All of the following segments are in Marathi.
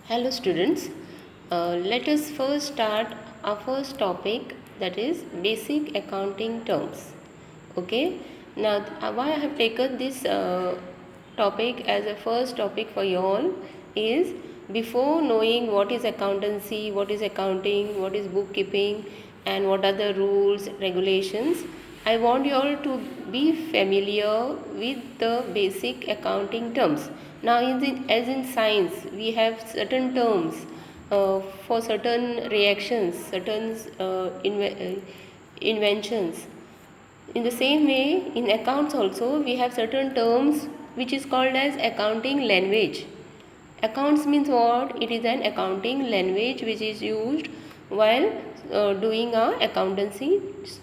Hello students, let us first start our first topic, that is basic accounting terms. Okay, now why I have taken this topic as a first topic for you all is, before knowing what is accountancy, what is accounting, what is bookkeeping and what are the rules, regulations, I want you all to be familiar with the basic accounting terms. Now, as in science, we have certain terms for certain reactions, certain inventions. In the same way, in accounts also, we have certain terms which is called as accounting language. Accounts means what? It is an accounting language which is used while doing our accountancy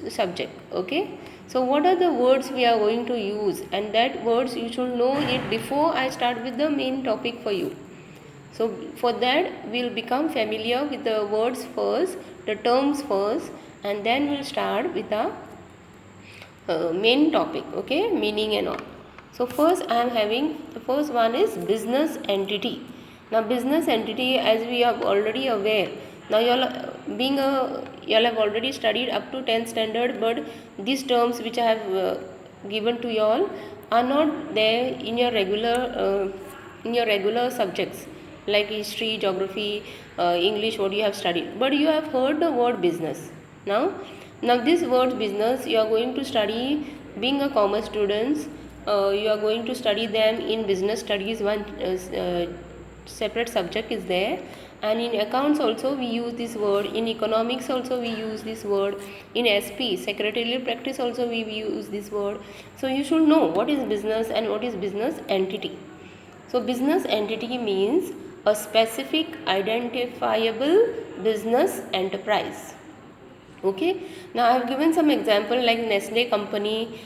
subject. Okay. So what are the words we are going to use, and that words you should know it before I start with the main topic for you. So for that we'll become familiar with the words first, the terms first, and then we'll start with the main topic. Okay, meaning and all. So first I am having, the first one is business entity. Now business entity, as we are already aware, now you all have already studied up to 10th standard, but these terms which I have given to you all are not there in your regular subjects like history, geography, English, what you have studied, but you have heard the word business. Now this word business you are going to study. Being a commerce students, you are going to study them in business studies. One separate subject is there, and in accounts also we use this word. In economics also we use this word. In SP, secretarial practice, also we use this word. So you should know what is business and what is business entity. So business entity means a specific identifiable business enterprise. Okay, now I have given some example like Nestle company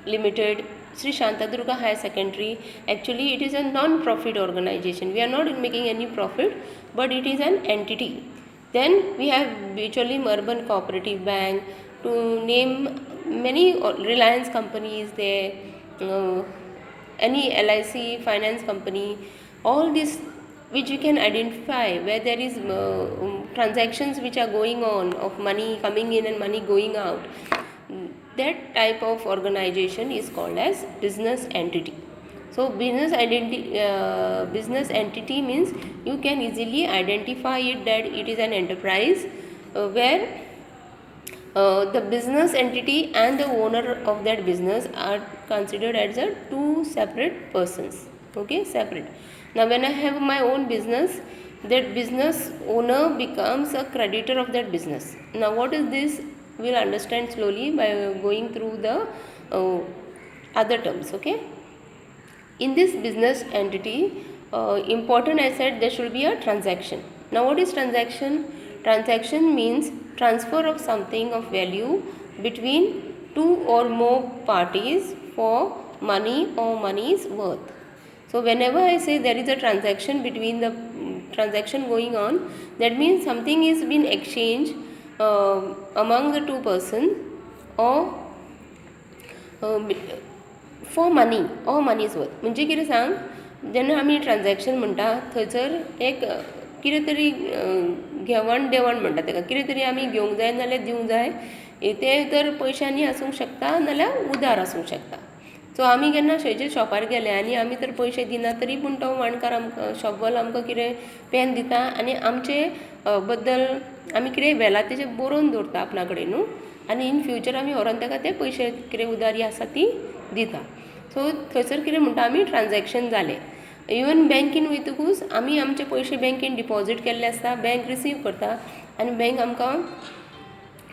limited, Sri Shantadurga Higher Secondary. Actually it is a non-profit organization. We are not making any profit, but it is an entity. Then we have Bicholim Urban Cooperative Bank, to name many. Reliance company is there, any LIC finance company, all these which you can identify where there is transactions which are going on of money coming in and money going out. That type of organization is called as business entity. So business entity means you can easily identify it that it is an enterprise where the business entity and the owner of that business are considered as a two separate persons. Okay, separate. Now when I have my own business, that business owner becomes a creditor of that business. Now what is this? We'll understand slowly by going through the other terms. Okay, in this business entity, important I said there should be a transaction. Now what is transaction? Transaction means transfer of something of value between two or more parties for money or money's worth. So whenever I say there is a transaction between the transaction going on, that means something is been exchanged among the two persons, or for money or money's worth. म्हणजे कितें सांग, जेन्ना आमी ट्रान्जॅक्शन म्हणटा थंयसर एक कितें तरी घेवण देवण म्हणटा ताका, कितें तरी आमी घेवंक जाय नाल्यार दिवंक जाय. तें तर पयशांनी आसूंक शकता नाल्यार उदार आसूंक शकता. सो आमी केन्ना खंयच्या शॉपार गेले आनी आमी तर पयशे दिना, तरी पूण तो वाणकार आमकां शॉपवालो आमकां कितें पेन दिता आनी आमचे बद्दल आमी कितें वेला तेजें बरोवन दवरता आपणा कडेन न्हू, आनी इन फ्युचर आमी व्हरोन ताका ते पयशे कितें उदारी आसा ती दिता. सो थंयसर कितें म्हणटा आमी, ट्रान्जॅक्शन जालें. इवन बँकेन वयतकूच आमी आमचे पयशे बँकेन डिपॉजीट केल्ले आसता, बँक रिसीव करता आनी बँक आमकां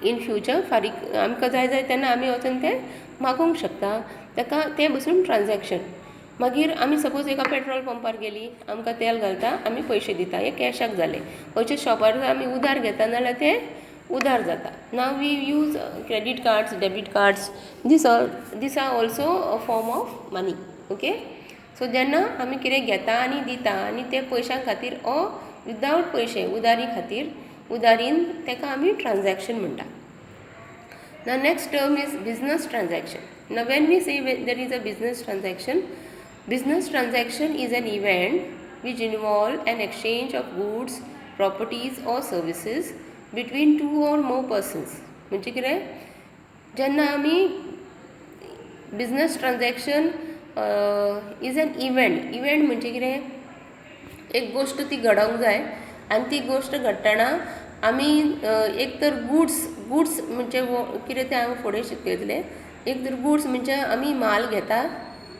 इन फ्युचर फारीक आमकां जाय जाय तेन्ना आमी वचून तें मागोवंक शकता. ताका तें बसून ट्रान्जॅक्शन. मागीर आमी सपोज एका पेट्रोल पंपार गेली, आमकां तेल घालता, आमी पयशे दिता, हे कॅशाक जालें. खंयच्या शॉपार आमी उदार घेता नाल्यार तें उदार जाता. Now we use credit cards, debit cards, these are also a form of money. Okay, so जेन्ना आमी कितें घेता आनी दिता आनी ते पयशां खातीर ओ विदावट पयशे उदारी खातीर, उदारीन, ताका आमी ट्रान्जॅक्शन म्हणटा. Now next term is business transaction. Now when we say there is a business transaction is an event which involve an exchange of goods, properties or services between two or more persons. म्हणजे कितें जेन्ना आमी business transaction is an event म्हणजे कितें एक गोष्ट ती घडोवंक जाय आनी ती गोष्ट घडटना आमी एक तर गुड्स म्हणजे कितें तें हांव फुडें शिकयतलें. एक तर गुड्स म्हणजे आमी माल घेता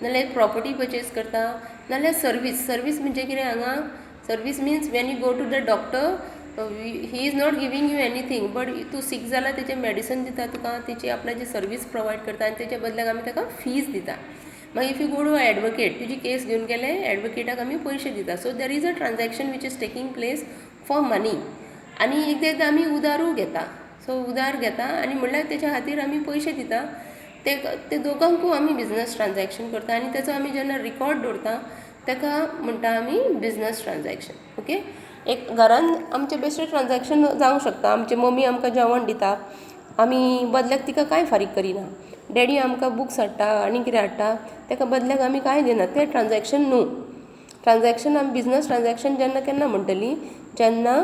नाल्यार एक प्रॉपर्टी परचेज करता नाल्यार सर्वीस म्हणजे कितें हांगा service means when you go to the doctor he is not giving you anything but तूं सीक जाल्यार तेजें मेडिसन दिता तुका तेची आपल्याची सर्वीस प्रोवायड करता आनी तेच्या बदलाक आमी ताका फीज दिता. मागीर if you go to advocate तुजी केस घेवन गेले एडवोकेटाक आमी पयशे दिता. So there is a transaction which is taking place for money. आनी एकदा आमी उदारू घेता. सो उदार घेता आनी म्हणल्यार तेच्या खातीर आमी पयशे दिता. ते दोगांकूय आमी बिजनस ट्रान्जॅक्शन करता आनी तेचो आमी जेन्ना रिकॉर्ड दवरता ताका म्हणटा आमी बिजनस ट्रान्जॅक्शन. ओके. एक घरान आमचें बेश्टें ट्रान्जॅक्शन जावंक शकता. आमची मम्मी आमकां जेवण दिता आमी बदल्याक तिका कांय फारीक करिना. डॅडी आमकां बुक्स हाडटा आनी कितें हाडटा ताका बदल्याक आमी कांय दिना. तें ट्रान्जॅक्शन न्हू. ट्रान्जॅक्शन आमी बिजनस ट्रान्जॅक्शन जेन्ना केन्ना म्हणटली जेन्ना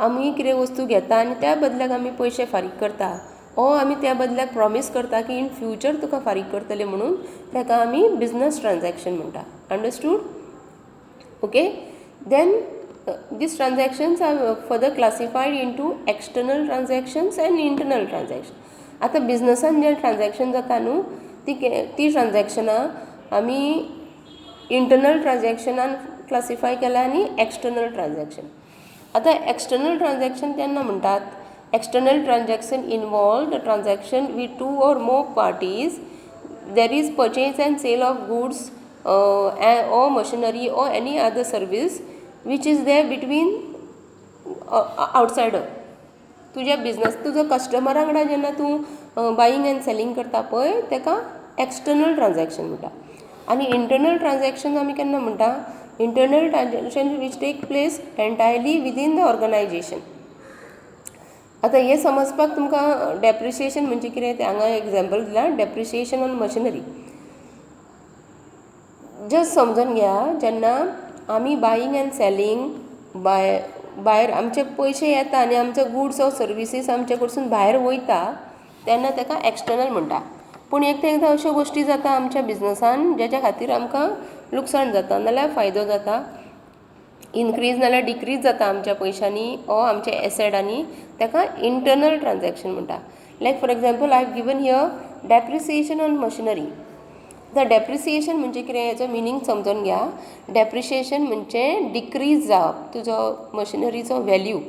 आमी कितें वस्तू घेता आनी त्या बदल्याक आमी पयशे फारीक करता ओ आमी त्या बदल्याक प्रॉमीस करता की इन फ्युचर तुका फारीक करतले म्हणून ताका आमी बिजनस ट्रान्जॅक्शन म्हणटा. Understood. Okay. Then these transactions are further classified into external transactions and internal transactions. आतां बिजनसान जे ट्रान्जॅक्शन जाता न्हू ती ट्रान्जॅक्शनां आमी इंटरनल ट्रान्जॅक्शनान क्लासिफाय केला आनी एक्सटर्नल ट्रान्जॅक्शन. आतां एक्सटर्नल ट्रान्जॅक्शन केन्ना म्हणटात. External transaction involve the transaction with two or more parties. There is purchase and sale of goods or machinery or any other service which is there between outsider. तुज्या बिजनस तुजो कस्टमरा वांगडा जेन्ना तूं बायींग एंड सेलींग करता पळय ताका एक्सटर्नल ट्रान्जॅक्शन म्हणटा. आनी इंटरनल ट्रान्जॅक्शन आमी केन्ना म्हणटा internal transaction which take place entirely within the organisation. आतां हें समजपाक तुमकां डेप्रिसिएशन म्हणजे कितें तें हांगा एग्जाम्पल दिलां. डेप्रिसिएशन ऑन मशिनरी जस्ट समजून घ्या जेन्ना आमी बायींग एंड सेलींग भायर आमचे पयशे येता आनी आमचे गुड्स ऑर सर्विसीस आमचे कडसून भायर वयता तेन्ना ताका एक्सटर्नल म्हणटा. पूण एकदां अश्यो गोश्टी जाता आमच्या बिजनसान जेच्या खातीर आमकां लुकसाण जाता नाल्यार फायदो जाता. इनक्रीज नाल्यार डिक्रीज जाता आमच्या पयशांनी ओ आमच्या एसेटांनी ताका इंटरनल ट्रान्जॅक्शन म्हणटा. Like for example I have given here depreciation on machinery. The depreciation म्हणजे कितें हेचो मिनींग समजून घ्या. डेप्रिसिएशन म्हणजे डिक्रीज जावप तुजो मशिनरीचो वॅल्यू.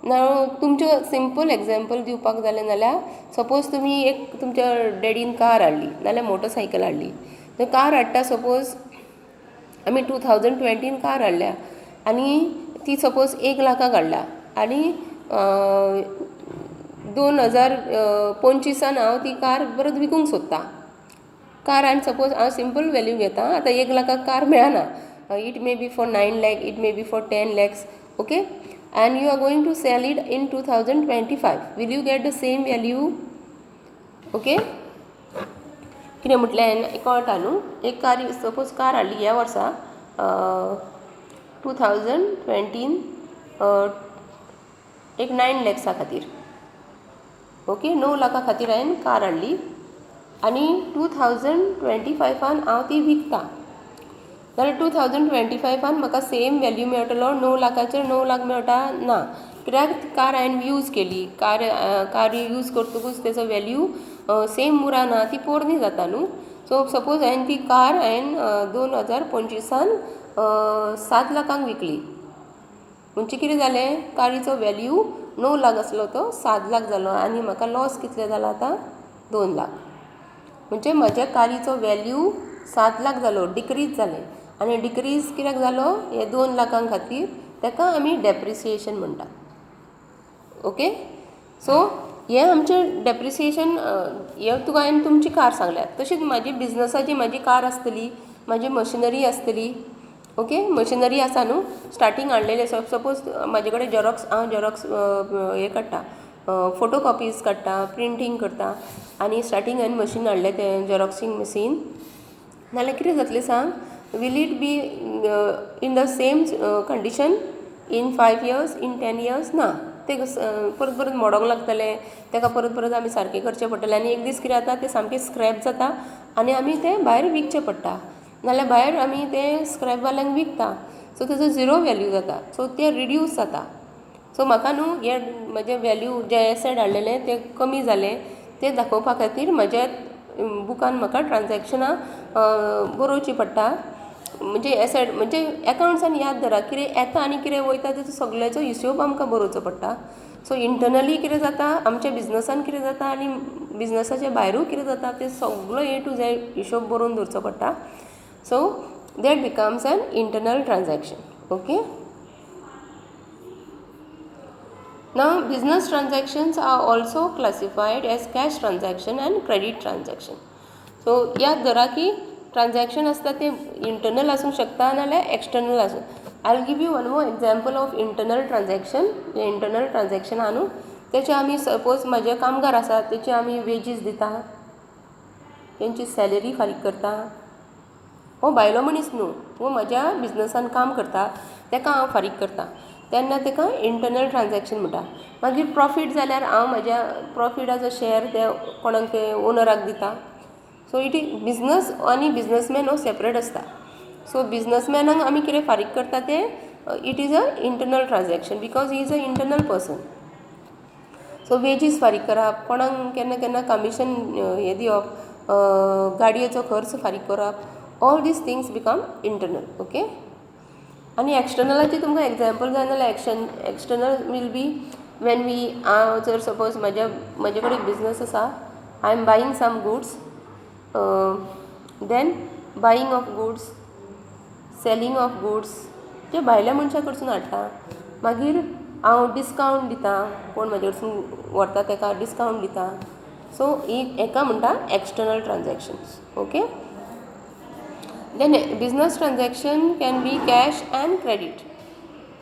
ना तुमचो सिंपल एग्जाम्पल दिवपाक जालें जाल्यार सपोज तुमी एक तुमच्या डॅडीन कार हाडली नाल्यार मोटरसायकल हाडली. तर कार हाडटा सपोज आमी 2020 कार हाडल्या आनी ती सपोज 1 लाखाक हाडल्या आनी 2025 हांव ती कार परत विकूंक सोदतां. कार आनी सपोज हांव सिंपल वॅल्यू घेता. आतां 1 लाखाक कार मेळना. It may be for 9 lakhs, it may be for 10 lakhs. Okay. And you are going to sell it in 2025. Will you get the same value. Okay. कितें म्हटलें कळटा न्हू. एक कार सपोज कार हाडली ह्या वर्सा 2020 एक 9 lakhs खातीर. ओके. 9 लाखां खातीर हांवें कार हाडली आनी 2025 हांव ती विकता जाल्यार 2025 म्हाका सेम वॅल्यू मेळटलो. 9 लाखाचेर 9 लाख मेळटा ना. कित्याक कार हांवें यूज केली. कार यूज करतकूच तेचो वॅल्यू सेम उरना ती पोरणी जाता न्हू. सो सपोज हांवें ती कार हांवें 2025 7 लाखांक विकली म्हणजे कितें जालें कारीचो वॅल्यू 9 लाख आसलो तो 7 लाख जालो आनी म्हाका लॉस कितले जाला आतां 2 लाख. म्हणजे म्हज्या कारीचो वॅल्यू 7 लाख जालो डिक्रीज जालें आनी डिक्रीज कित्याक जालो हे 2 लाखां खातीर ताका आमी डेप्रिसिएशन म्हणटा. ओके. सो हें आमचें डेप्रिसिएशन हें तुका हांवें तुमची कार सांगल्या तशीच म्हाजी बिजनसाची म्हाजी कार आसतली म्हाजी मशिनरी आसतली. ओके. मशिनरी आसा न्हू स्टार्टींग हाडलेलें सपोज म्हाजे कडेन हांव झेरॉक्स हें काडटा फोटो कॉपीज काडटा प्रिंटींग करता आनी स्टार्टींग हांवें मशीन हाडलें तें झेरॉक्सींग मशीन नाल्यार कितें जातलें सांग will it be in the same condition in 5 years, in 10 years? ना, ते परत परत मोडोंक लागतले, तेका परत परत आमी सारकें करचें पडटलें आनी एक दीस कितें जाता तें सामकें स्क्रॅप जाता आनी आमी तें भायर विकचें पडटा, नाल्यार भायर आमी तें स्क्रॅपवाल्यांक विकता, सो तेजो झिरो वॅल्यू जाता, सो तें रिड्यूस जाता. सो म्हाका न्हू हे म्हजें वॅल्यू जे एसेट हाडलेलें तें कमी जालें तें दाखोवपा खातीर म्हज्या बुकान म्हाका ट्रान्जॅक्शनां बरोवचीं पडटा. म्हणजे एसेट म्हणजे एकाउंट्सान याद धरा कितें येता आनी कितें वयता तेजो सगळ्याचो हिशोब आमकां बरोवचो पडटा. सो इंटरनली कितें जाता, आमच्या बिजनसान कितें जाता आनी बिजनसाच्या भायरूय कितें जाता तें सगळो A to Z हिशोब बरोवन दवरचो पडटा. So that becomes an internal transaction. Okay. Now business transactions are also classified as cash transaction and credit transaction. So याद धरा की ट्रान्जॅक्शन आसता ते इंटरनल आसूंक शकता नाल्यार एक्सटर्नल आसूं. I will give you one more example of internal transaction. हे इंटरनल ट्रान्जॅक्शन आहा न्हू, तेचे आमी सपोज म्हजे कामगार आसात तेचे आमी वेजीस दिता, तेंची सॅलरी फारीक करता. हो भायलो मनीस न्हू, हो म्हज्या बिजनसान काम करता, तेका हांव फारीक करता, तेन्ना तेका इंटरनल ट्रान्जॅक्शन म्हणटा. मागीर प्रॉफीट जाल्यार हांव म्हज्या प्रॉफिटाचो शेअर त्या कोणाक ते ओनराक दिता. सो इट इज बिजनस आनी बिजनसमॅन हो सेपरेट आसता. सो बिजनसमॅनाक आमी कितें फारीक करता तें it is a internal transaction because he is a internal person. So wages फारीक करप, कोणाक केन्ना केन्ना कमिशन हें दिवप, गाडयेचो खर्च फारीक करप, all these things become internal. Okay. आनी एक्सटर्नलाची तुमकां एग्जाम्पल जाय नाल्यार external will be when we हांव जर सपोज म्हजे कडेन बिजनस आसा, I am buying some goods, then buying of goods, selling of goods जे भायल्या मनशा कडसून हाडटा, मागीर हांव डिस्कावंट दिता, कोण म्हाजे कडसून व्हरता तेका डिस्कावंट दिता. सो हेका म्हणटा external transactions. Okay. Then business transaction can be cash and credit.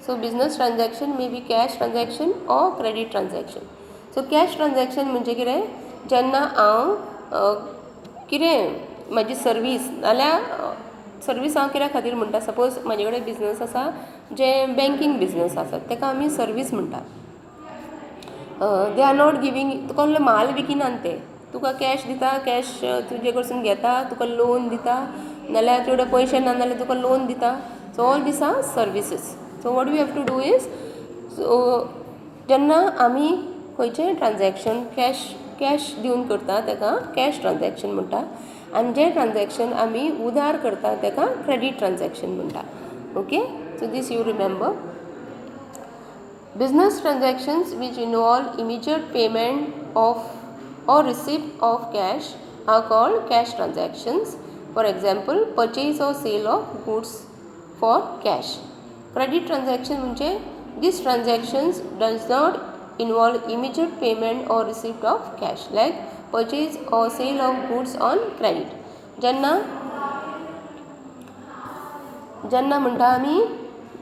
So business transaction may be cash transaction or credit transaction. So cash transaction म्हणजे कितें, जेन्ना हांव कितें म्हजी सर्वीस नाल्यार सर्वीस हांव कित्या खातीर म्हणटा, सपोज म्हजे कडेन बिजनस आसा जे बँकींग बिजनस आसा तेका आमी सर्वीस म्हणटा. दे आर नॉट गिवींग, तुका माल विकिनात ते, तुका कॅश दिता, कॅश तुजे कडसून घेता, तुका लोन दिता, नाल्यार तुजे पयशे ना नाल्यार तुका लोन दिता. So all these are services. So what we have to do is, so जेन्ना आमी खंयचेंय ट्रान्जॅक्शन कॅश दिवन करता तेका कॅश ट्रान्जॅक्शन म्हणटा, आनी जे ट्रान्जॅक्शन आमी उधार करता तेका क्रेडीट ट्रान्जॅक्शन म्हणटा. Okay. So this you remember. Business transactions which involve immediate payment of or receipt of cash are called cash transactions. For example, purchase or sale of goods for cash. Credit transaction म्हणजे these transactions does not involve immediate payment or receipt of cash, like purchase or sale of goods on credit. जेन्ना म्हणटा आमी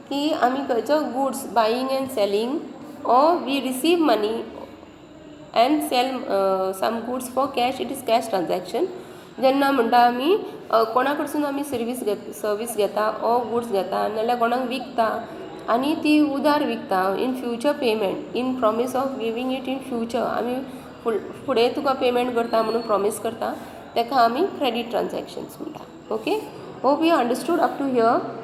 की आमी खंयचो goods buying and selling or we receive money and sell some goods for cash, it is cash transaction. जेन्ना म्हणटा आमी कोणा कडसून आमी सर्वीस घेता ऑर गुड्स घेता नाल्यार कोणाक विकता आनी ती उधार विकता in future payment, in promise of giving it in future, आमी फुडें तुका पेमेंट करता म्हणून प्रॉमीस करता, तेका आमी क्रेडीट ट्रान्जॅक्शन्स म्हणटा. Okay. Hope you understood up to here.